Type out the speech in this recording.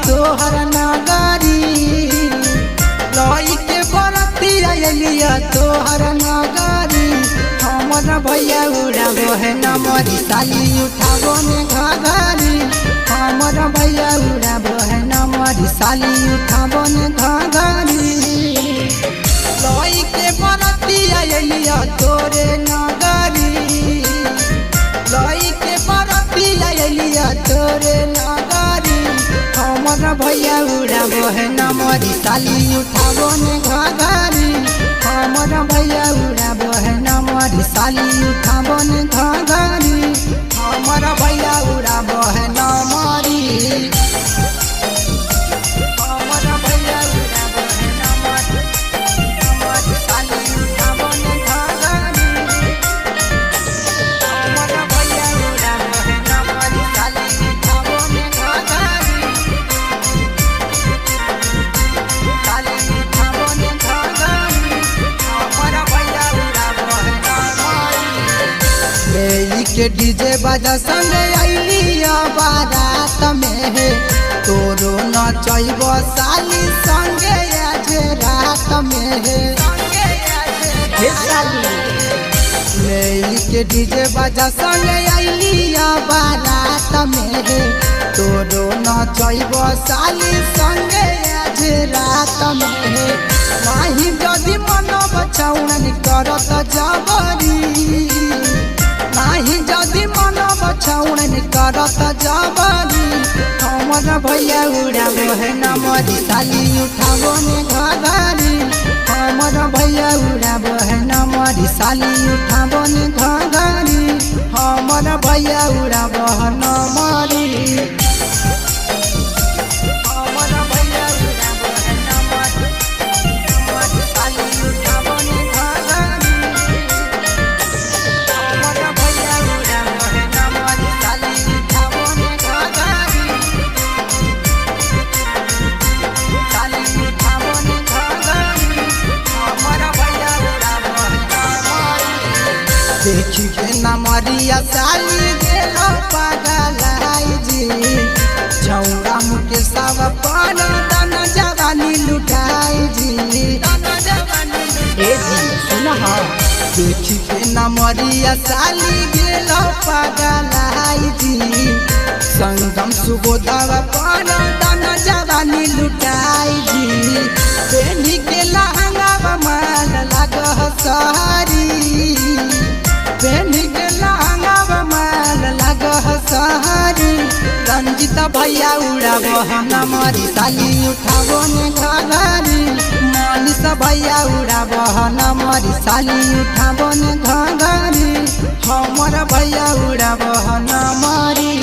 तोहर नगरी लई के बरतिया अलिया तोहर नगरी हमर भैया उड़ाबो है नमरी साली उठाबो ने घघरी हमर भैया उड़ाबो है नमरी साली उठाबो ने घघरी लई के बरतिया अलिया तोरे नगरी लई के बरतिया अलिया तोरे नगरी हमर भैया उड़ाबो है नमरी साली उठाबो ने घघरी हमर भैया उड़ाबो है नमरी साली उठाबो ने घघरी हमर भैया उड़ाबो है नमरी हमर भैया उड़ाबो है नमरी साली उठाबो ने घघरी हमर भैया उड़ाबो है नमरी साली उठाबो ने घघरी साली उठाबो ने घघरी हमर भैया उड़ाबो है नमरी के डीजे बजा संग अइलिया बारात में है तोरो नचैबो साली संगे आज रात में है के डीजे बजा संग अइलिया बारात में है तोरो नचैबो साली संगे आज रात में है नाही जदि मन बचाउन करत जबरी नाही जदि मन बचाउन करत जबरी हमर भैया उड़ाबो है नमरी साली उठाबो ने घघरी हमर भैया उड़ाबो है नमरी साली उठाबो ने घघरी हमर भैया उड़ाबो है नमरी हमर भैया उड़ाबो है नमरी साली उठाबो ने घघरी हमर भैया उड़ाबो है नमरी साली उठाबो ने घघरी साली उठाबो ने घघरी हमर भैया उड़ाबो है नमरी देखी के नमरिया साली गेलो पागलाई जी चौड़ा मुके सब पर दन जवानी लुटाई जी ए जी सुना देखी के नमरिया साली गेलो पागलाई जी संगम सुबोधव पर दन जवानी लुटाई जी बेनी के लहंगा माल लागह सारी बेनी के लहंगा माल लागह सारी रंजित भैया उड़ाबो हम नमरी साली उठाबो ने घघरी मनीष भैया उड़ाबो हम नमरी साली उठाबो ने घघरी हमर भैया उड़ाबो हम नमरी।